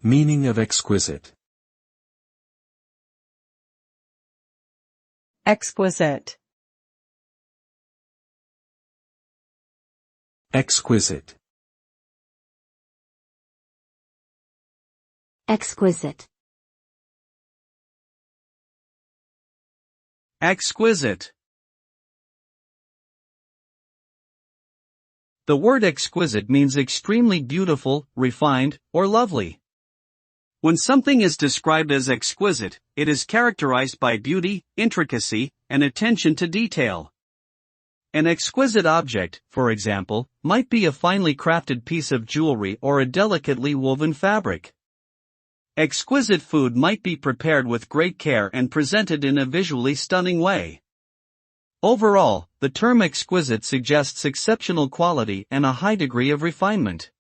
Meaning of exquisite. Exquisite. Exquisite. Exquisite. Exquisite. The word exquisite means extremely beautiful, refined, or lovely. When something is described as exquisite, it is characterized by beauty, intricacy, and attention to detail. An exquisite object, for example, might be a finely crafted piece of jewelry or a delicately woven fabric. Exquisite food might be prepared with great care and presented in a visually stunning way. Overall, the term exquisite suggests exceptional quality and a high degree of refinement.